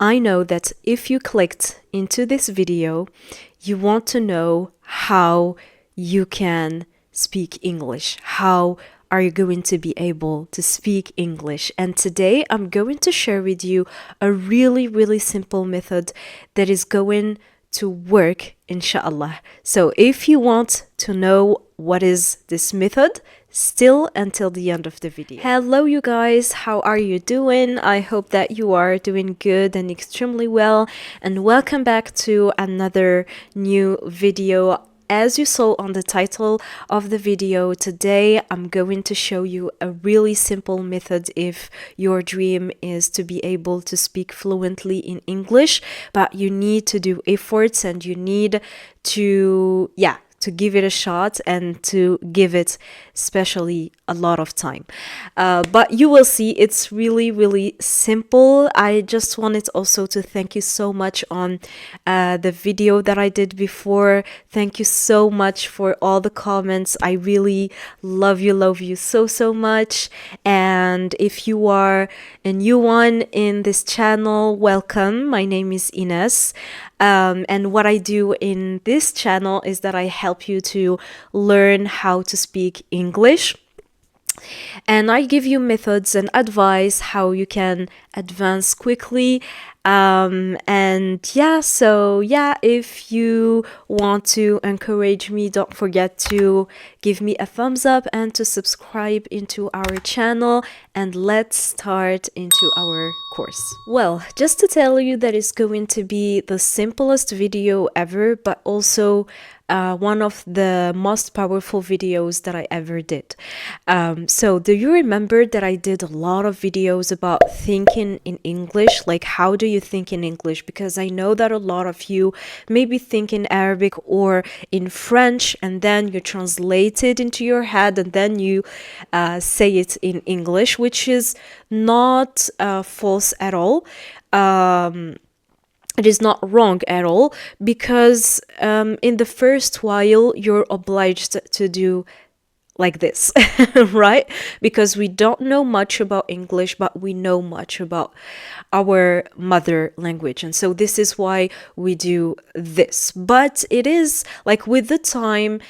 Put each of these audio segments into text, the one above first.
I know that if you clicked into this video, you want to know how you can speak English. How are you going to be able to speak English? And today I'm going to share with you a really, really simple method that is going to work, inshallah. So if you want to know what is this method, still until the end of the video. Hello you guys, how are you doing? I hope that you are doing good and extremely well, and welcome back to another new video. As you saw on the title of the video, today I'm going to show you a really simple method if your dream is to be able to speak fluently in English, but you need to do efforts and you need to give it a shot and to give it especially a lot of time. But you will see it's really, really simple. I just wanted also to thank you so much on the video that I did before. Thank you so much for all the comments. I really love you so much. And if you are a new one in this channel, welcome. My name is Ines. And what I do in this channel is that I help you to learn how to speak English. And I give you methods and advice how you can advance quickly. If you want to encourage me, don't forget to give me a thumbs up and to subscribe into our channel, and let's start into our course. Well, just to tell you that it's going to be the simplest video ever, but also one of the most powerful videos that I ever did. So do you remember that I did a lot of videos about thinking in English? Like, how do you think in English? Because I know that a lot of you maybe think in Arabic or in French, and then you translate it into your head and then you say it in English, which is not false at all. It is not wrong at all, because in the first while you're obliged to do like this, right? Because we don't know much about English, but we know much about our mother language. And so this is why we do this. But it is like with the time,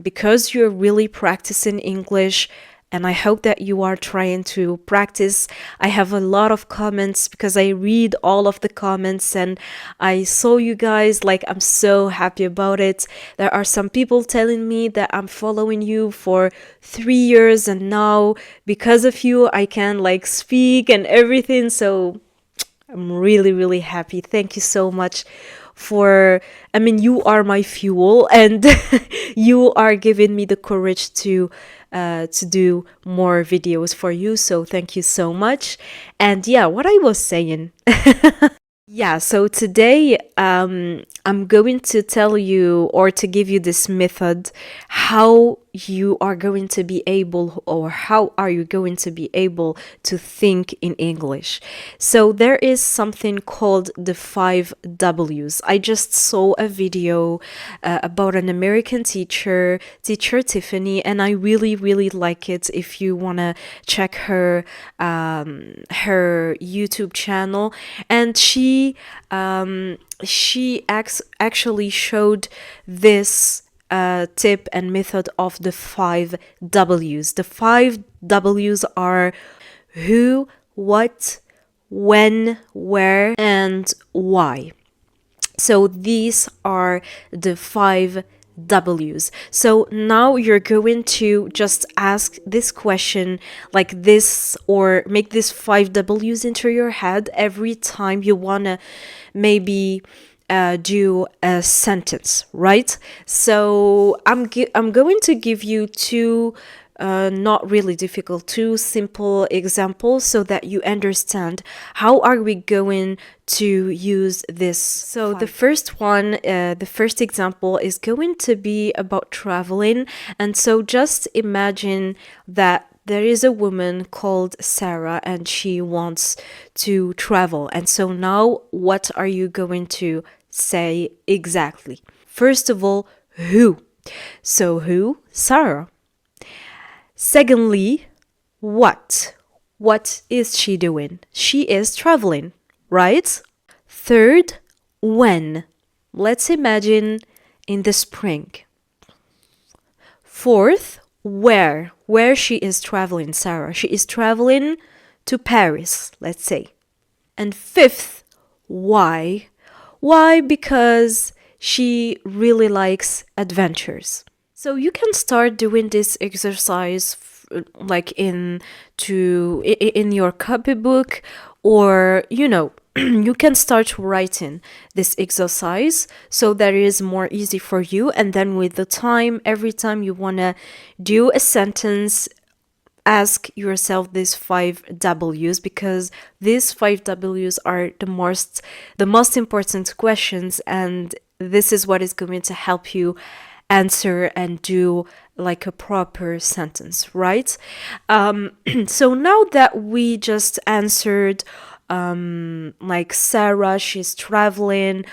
because you're really practicing English, and I hope that you are trying to practice. I have a lot of comments because I read all of the comments and I saw you guys, like, I'm so happy about it. There are some people telling me that I'm following you for 3 years and now because of you I can like speak and everything. So I'm really, really happy. Thank you so much you are my fuel, and you are giving me the courage to do more videos for you. So thank you so much. And yeah, what I was saying. Yeah, so today I'm going to tell you, or to give you this method, how you are going to be able, or how are you going to be able to think in English. So there is something called the 5 W's. I just saw a video about an American teacher Tiffany, and I really, really like it. If you want to check her YouTube channel, and she actually showed this tip and method of the 5 W's. The 5 W's are who, what, when, where, and why. So these are the 5 W's. So now you're going to just ask this question like this, or make this 5 W's into your head every time you want to maybe do a sentence, right? So I'm going to give you two not really difficult, two simple examples so that you understand how are we going to use this. So the first one, the first example is going to be about traveling. And so just imagine that there is a woman called Sarah and she wants to travel. And so now what are you going to say exactly? First of all, who? So who? Sarah. Secondly, what? What is she doing? She is traveling, right? Third, when. Let's imagine in the spring. Fourth, where. Where she is traveling, Sarah. She is traveling to Paris, let's say. And fifth, why. Why? Because she really likes adventures. So you can start doing this exercise like in your copybook, or you can start writing this exercise so that it is more easy for you. And then with the time, every time you want to do a sentence, ask yourself these 5 W's, because these 5 W's are the most important questions, and this is what is going to help you answer and do like a proper sentence, right? So now that we just answered like Sarah, she's traveling,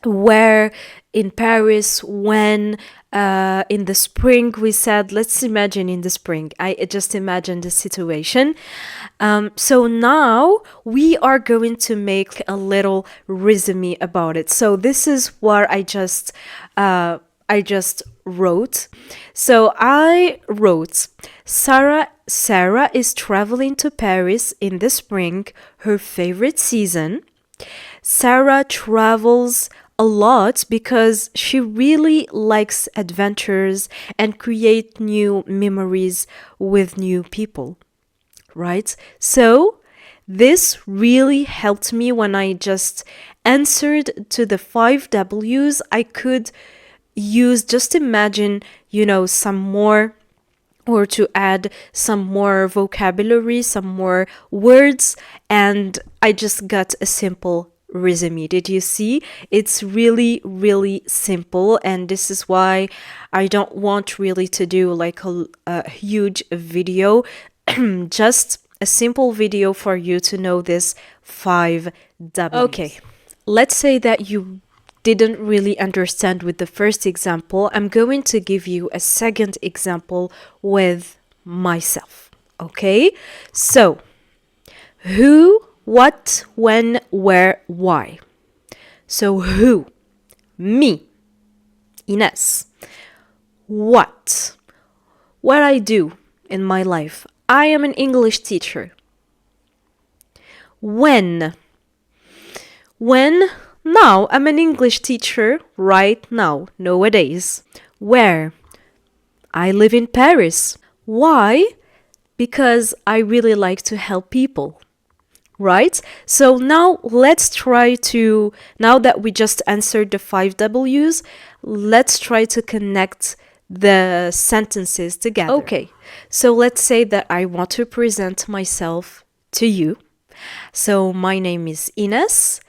where in Paris, when, in the spring, we said, let's imagine in the spring. I just imagine the situation. So now we are going to make a little resume about it. So this is what I just wrote. So I wrote, Sarah is traveling to Paris in the spring, her favorite season. Sarah travels a lot because she really likes adventures and create new memories with new people, right? So this really helped me when I just answered to the 5 W's. I could use, just imagine, some more, or to add some more vocabulary, some more words, and I just got a simple resume. Did you see? It's really, really simple, and this is why I don't want really to do like a huge video, just a simple video for you to know this 5 W's. Okay, let's say that you didn't really understand with the first example. I'm going to give you a second example with myself. Okay, so who, what, when, where, why. So who? Me, Ines. What I do in my life? I am an English teacher. When? Now I'm an English teacher right now, nowadays. Where? I live in Paris. Why? Because I really like to help people. Right? So now let's try to, now that we just answered the 5 W's, let's try to connect the sentences together. Okay, so let's say that I want to present myself to you. So my name is Ines.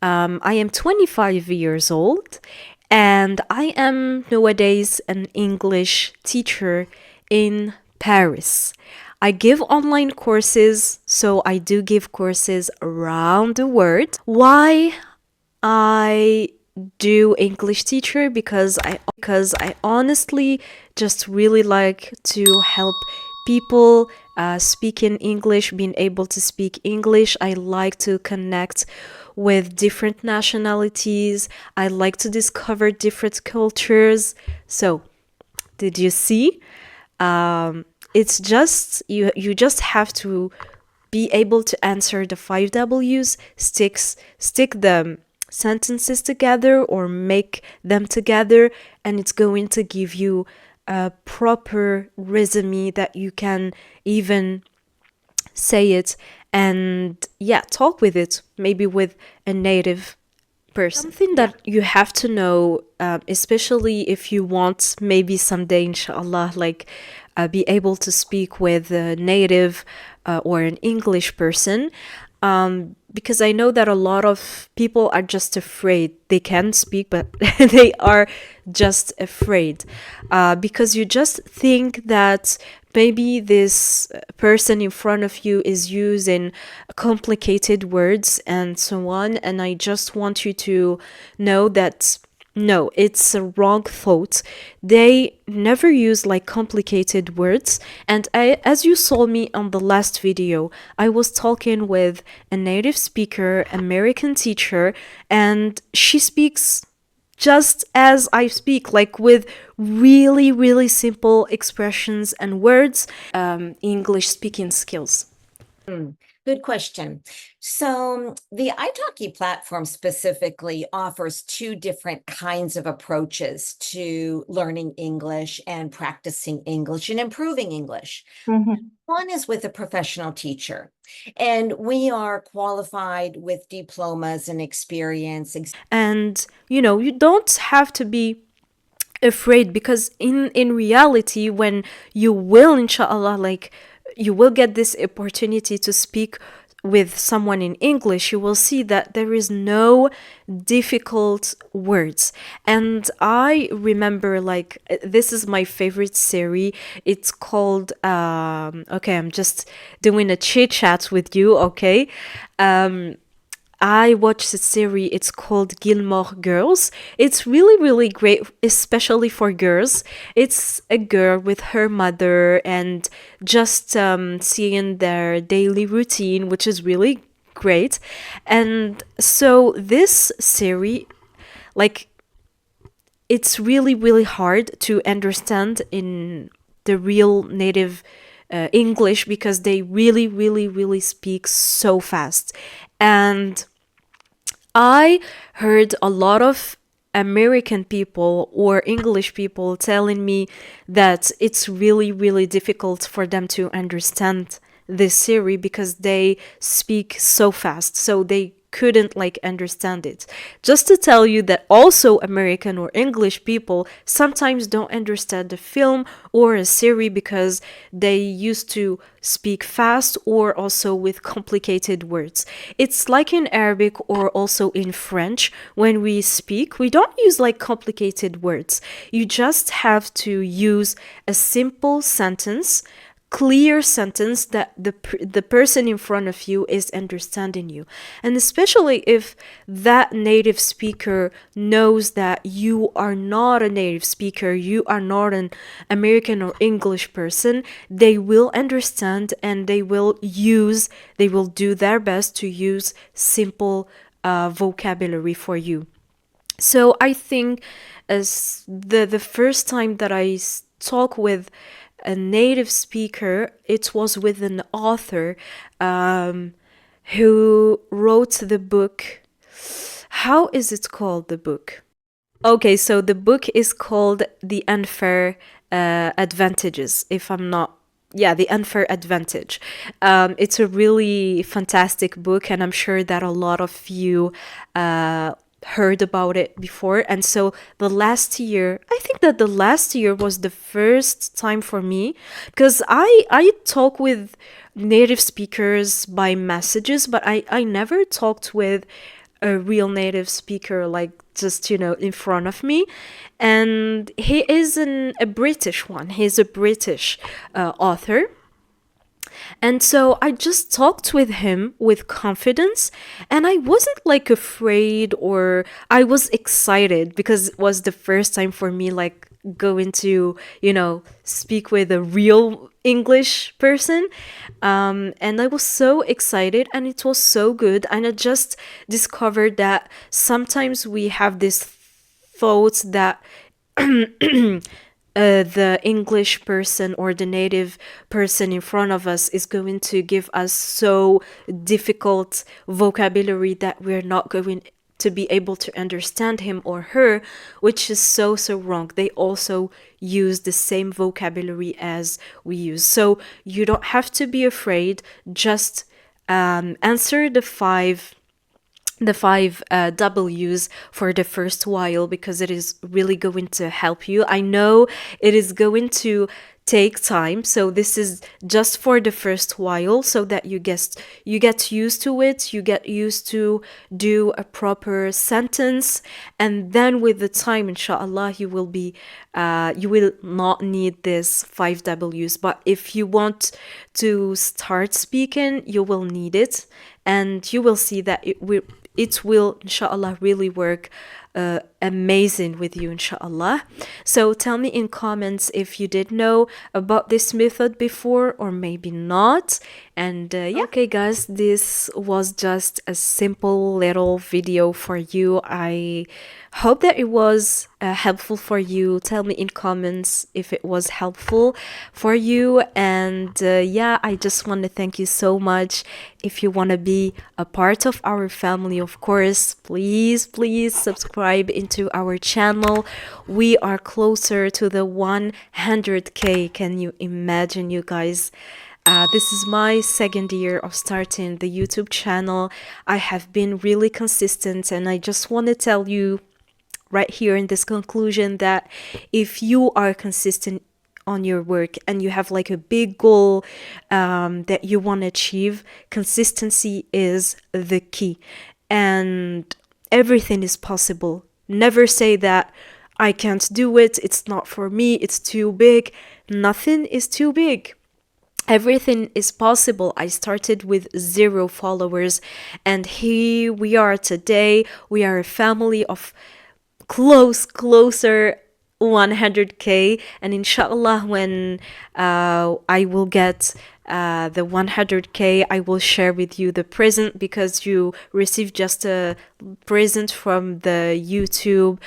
I am 25 years old, and I am nowadays an English teacher in Paris. I give online courses, so I do give courses around the world. Why I do English teacher? Because I honestly just really like to help people speaking English, being able to speak English. I like to connect with different nationalities. I like to discover different cultures. So, did you see? It's just, you just have to be able to answer the 5 W's, stick the sentences together or make them together, and it's going to give you a proper resume that you can even say it and talk with it, maybe with a native person. Something that you have to know, especially if you want maybe someday, inshallah, like be able to speak with a native or an English person, because I know that a lot of people are just afraid. They can speak, but they are just afraid because you just think that maybe this person in front of you is using complicated words and so on. And I just want you to know that No, it's a wrong thought. They never use like complicated words. And as you saw me on the last video, I was talking with a native speaker, American teacher, and she speaks just as I speak, like with really, really simple expressions and words, English speaking skills. Good question. So the italki platform specifically offers two different kinds of approaches to learning English and practicing English and improving English. One is with a professional teacher, and we are qualified with diplomas and experience. And, you know, you don't have to be afraid, because in reality, when you will, inshallah, like you will get this opportunity to speak with someone in English, you will see that there is no difficult words. And I remember, like, this is my favorite series. It's called okay, I'm just doing a chit chat with you, okay? I watched a series, it's called Gilmore Girls. It's really, really great, especially for girls. It's a girl with her mother and just seeing their daily routine, which is really great. And so this series, like, it's really, really hard to understand in the real native English, because they really, really, really speak so fast. And I heard a lot of American people or English people telling me that it's really, really difficult for them to understand this series because they speak so fast. So they couldn't like understand it. Just to tell you that also American or English people sometimes don't understand the film or a series because they used to speak fast or also with complicated words. It's like in Arabic or also in French. When we speak, we don't use like complicated words. You just have to use a simple sentence, clear sentence that the person in front of you is understanding you. And especially if that native speaker knows that you are not a native speaker, you are not an American or English person, they will understand and they will do their best to use simple vocabulary for you. So I think as the first time that I talk with a native speaker, it was with an author who wrote the book. How is it called, the book? Okay, so the book is called The Unfair Advantages, if I'm not. Yeah, The Unfair Advantage. It's a really fantastic book, and I'm sure that a lot of you heard about it before. And so the last year, I think that the last year was the first time for me, because I talk with native speakers by messages, but I never talked with a real native speaker, like just, you know, in front of me. And he is a British one. He's a British author. And so I just talked with him with confidence, and I wasn't like afraid, or I was excited because it was the first time for me, like going to, you know, speak with a real English person. And I was so excited and it was so good. And I just discovered that sometimes we have this thought that the English person or the native person in front of us is going to give us so difficult vocabulary that we're not going to be able to understand him or her, which is so, so wrong. They also use the same vocabulary as we use. So you don't have to be afraid. Just answer the five W's for the first while, because it is really going to help you. I know it is going to take time, so this is just for the first while, so that you get used to it, you get used to do a proper sentence, and then with the time, inshallah, you will not need this 5 W's. But if you want to start speaking, you will need it, and you will see that it will inshallah really work amazing with you, inshallah. So tell me in comments if you did know about this method before or maybe not. And yeah, okay, guys, this was just a simple little video for you. I hope that it was helpful for you. Tell me in comments if it was helpful for you. And yeah, I just want to thank you so much. If you want to be a part of our family, of course, please subscribe into our channel. We are closer to the 100K. Can you imagine, you guys? This is my second year of starting the YouTube channel. I have been really consistent, and I just want to tell you right here in this conclusion that if you are consistent on your work and you have like a big goal that you want to achieve, consistency is the key, and everything is possible. Never say that I can't do it, it's not for me, it's too big. Nothing is too big. Everything is possible. I started with 0 followers, and here we are today. We are a family of closer 100K, and inshallah when I will get the 100K, I will share with you the present, because you receive just a present from YouTube,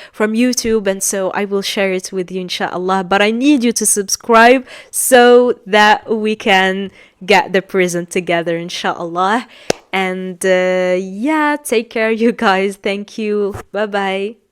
and so I will share it with you, inshallah. But I need you to subscribe so that we can get the present together, inshallah. And yeah, take care, you guys. Thank you. Bye bye.